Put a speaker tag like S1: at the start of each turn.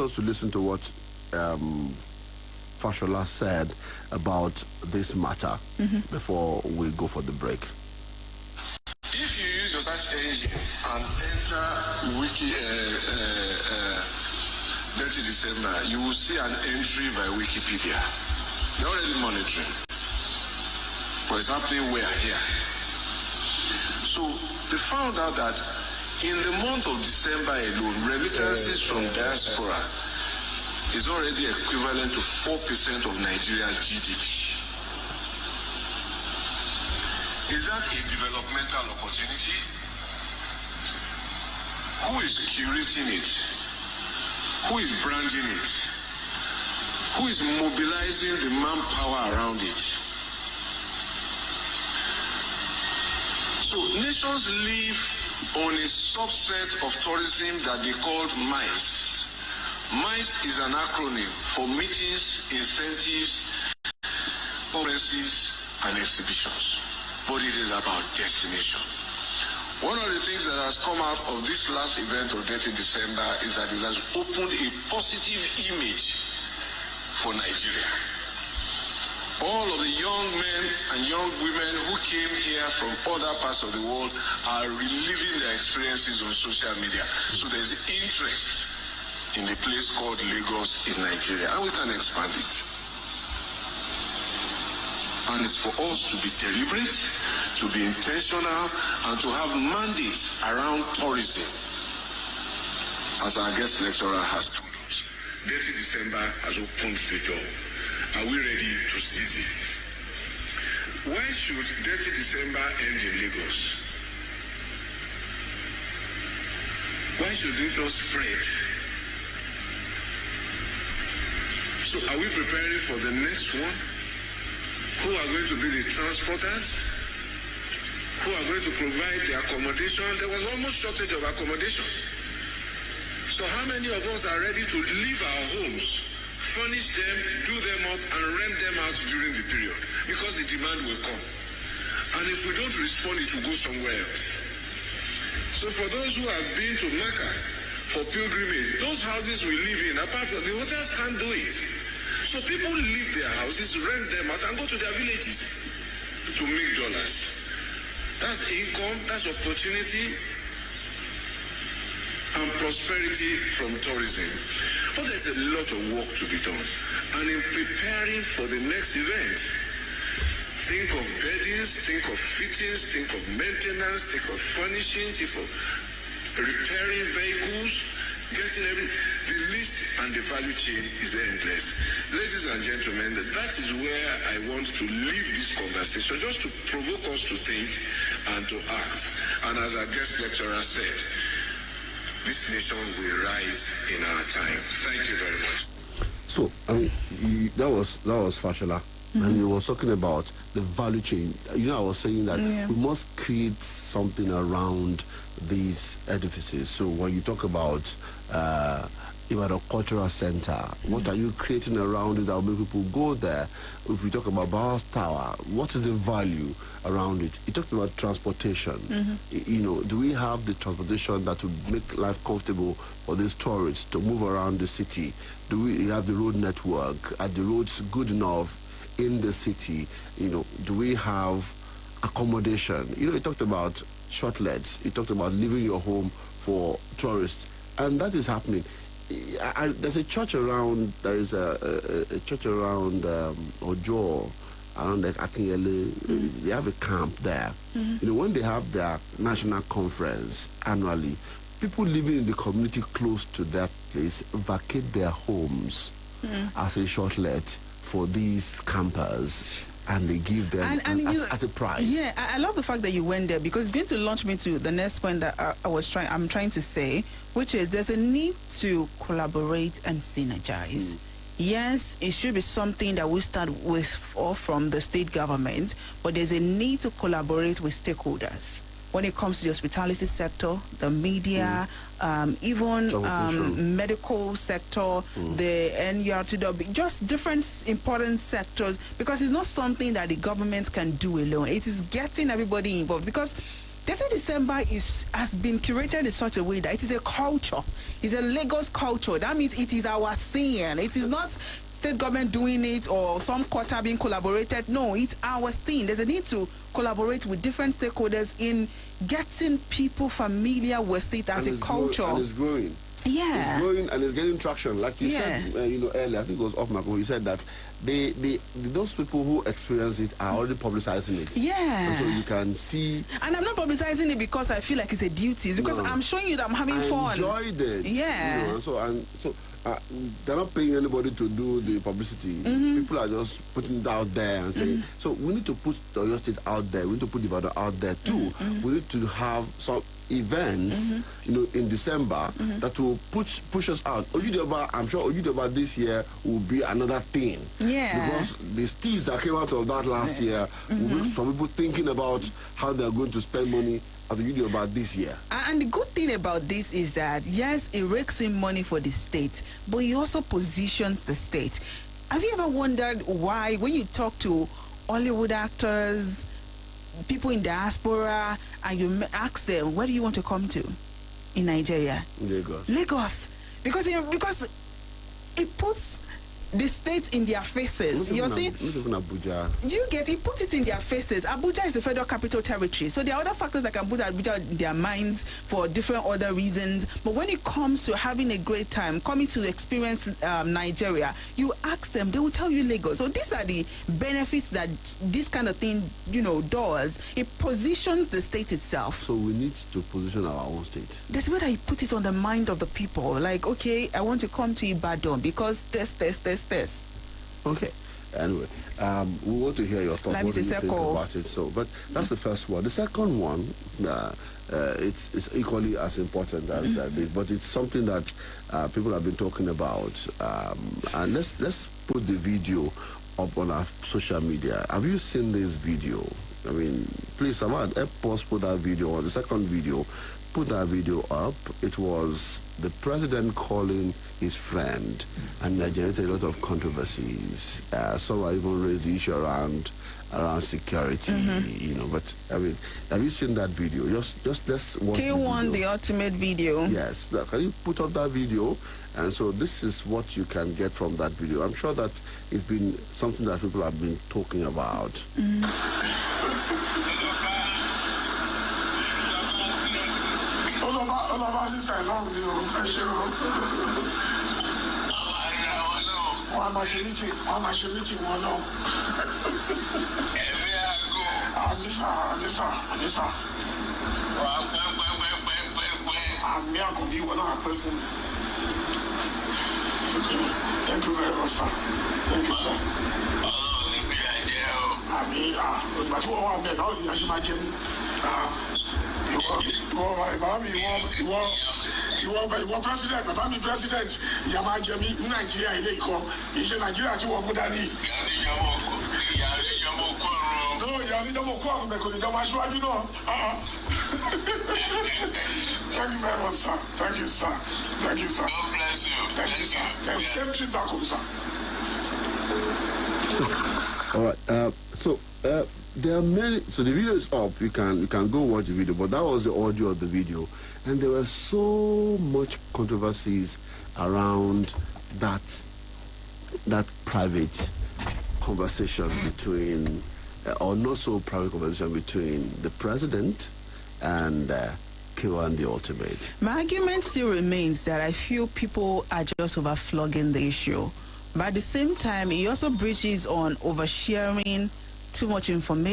S1: us to listen to what Fashola said about this matter before we go for the break.
S2: If you use your search engine and enter Wiki Dirty December, you will see an entry by Wikipedia. They're already monitoring. But it's happening where? Here. So they found out that in the month of December alone, remittances from diaspora is already equivalent to 4% of Nigeria's GDP. Is that a developmental opportunity? Who is curating it? Who is branding it? Who is mobilizing the manpower around it? So nations live on a subset of tourism that they call MICE. MICE is an acronym for meetings, incentives, conferences, and exhibitions. But it is about destination. One of the things that has come out of this last event of Dirty December is that it has opened a positive image for Nigeria. All of the young men and young women who came here from other parts of the world are reliving their experiences on social media. So there's interest in the place called Lagos in Nigeria, and we can expand it. And it's for us to be deliberate, to be intentional, and to have mandates around tourism. As our guest lecturer has told us, Dirty December has opened the door. Are we ready to seize it? Why should Dirty December end in Lagos? Why should it not spread? So are we preparing for the next one? Who are going to be the transporters? Who are going to provide the accommodation? There was almost shortage of accommodation. So how many of us are ready to leave our homes, furnish them, do them up, and rent them out during the period? Because the demand will come. And if we don't respond, it will go somewhere else. So for those who have been to Mecca for pilgrimage, those houses we live in, apart from the hotels, can't do it. So people leave their houses, rent them out, and go to their villages to make dollars. That's income, that's opportunity, and prosperity from tourism. But there's a lot of work to be done. And in preparing for the next event, think of beddings, think of fittings, think of maintenance, think of furnishing, think of repairing vehicles, getting everything. The list and the value chain is endless. Ladies and gentlemen, that is where I want to leave this conversation, just to provoke us to think and to act. And as our guest lecturer said, this nation will rise in our time. Thank you very much.
S1: So, that was Fashola. And he was talking about the value chain. You know, I was saying that we must create something around these edifices. So when you talk about even a cultural center, what are you creating around it that will make people go there? If we talk about Bowers Tower, what is the value around it? You talked about transportation. You know, do we have the transportation that would make life comfortable for these tourists to move around the city? Do we have the road network? Are the roads good enough in the city? You know, do we have accommodation? You know, you talked about shortlets. You talked about leaving your home for tourists, and that is happening. There's a church around. There is a church around Ojo, around the Akinyele. They have a camp there. You know, when they have their national conference annually, people living in the community close to that place vacate their homes as a shortlet for these campers, and they give them at a price.
S3: Yeah, I love the fact that you went there, because it's going to launch me to the next point that I'm trying to say, which is there's a need to collaborate and synergize. Yes, it should be something that we start with or from the state government, but there's a need to collaborate with stakeholders when it comes to the hospitality sector, the media, even medical sector, the NURTW, just different important sectors, because it's not something that the government can do alone. It is getting everybody involved, because 30 December has been curated in such a way that it is a culture. It's a Lagos culture. That means it is our thing. It is not state government doing it or some quarter being collaborated. No, it's our thing. There's a need to collaborate with different stakeholders in getting people familiar with it as a culture.
S1: And it's growing.
S3: Yeah.
S1: It's growing and it's getting traction. Like you said, earlier, I think it was off Marco, you said that those people who experience it are already publicizing it.
S3: Yeah.
S1: And so you can see.
S3: And I'm not publicizing it because I feel like it's a duty. It's because I'm showing you that I'm having fun.
S1: I enjoyed it.
S3: Yeah.
S1: They're not paying anybody to do the publicity. People are just putting it out there and saying, so we need to put the Oyo State out there. We need to put Ibadan out there too. We need to have some events, in December that will push us out. Ojudoba, I'm sure Ojudoba this year will be another thing.
S3: Yeah.
S1: Because the steeds that came out of that last year will make some people thinking about how they're going to spend money at the about this year.
S3: And the good thing about this is that, yes, it rakes in money for the state, but it also positions the state. Have you ever wondered why, when you talk to Hollywood actors, people in diaspora, and you ask them, where do you want to come to in Nigeria? Lagos. Because it puts the states in their faces. You're seeing
S1: Abuja.
S3: You get it, put it in their faces. Abuja is the federal capital territory, so there are other factors that can put Abuja in their minds for different other reasons. But when it comes to having a great time, coming to experience Nigeria, you ask them, they will tell you Lagos. So these are the benefits that this kind of thing, does. It positions the state itself.
S1: So we need to position our own state.
S3: That's where I put it on the mind of the people. Like, okay, I want to come to Ibadan because this.
S1: Okay. Anyway, we want to hear your thoughts. What do you think about it? So, but that's the first one. The second one, it's equally as important as this, but it's something that people have been talking about. And let's put the video up on our social media. Have you seen this video? I mean, please, Samad, help us put that video on. The second video, put that video up. It was the president calling his friend, and that generated a lot of controversies. Some even raised the issue around security, But I mean, have you seen that video? Just let's watch.
S3: K1, the ultimate video.
S1: Yes, can you put up that video? And so this is what you can get from that video. I'm sure that it's been something that people have been talking about.
S4: Thank you very much, sir. Thank you, sir. Ìwọ president, bàbá mi president, ìyá máa jẹ mí ní Nàìjíríà ilé ìkọ́, ìṣe Nàìjíríà tí wọ́n mú dání. No, ìyá níjọ́mọ̀ kọ́ àwọn mẹ́kọ̀ọ́ níjọ́mọ̀ aṣáájú náà. Thank you very much, sir. Thank you, sir. Thank you, sir.
S2: God bless you.
S4: Thank you, sir. Thank you. Same trip back home, sir.
S1: All right. So there are many. So the video is up. You can go watch the video. But that was the audio of the video, and there were so much controversies around that private conversation between, or not so private conversation between the president and K1 the ultimate.
S3: My argument still remains that I feel people are just overflogging the issue. But at the same time, it also bridges on oversharing too much information.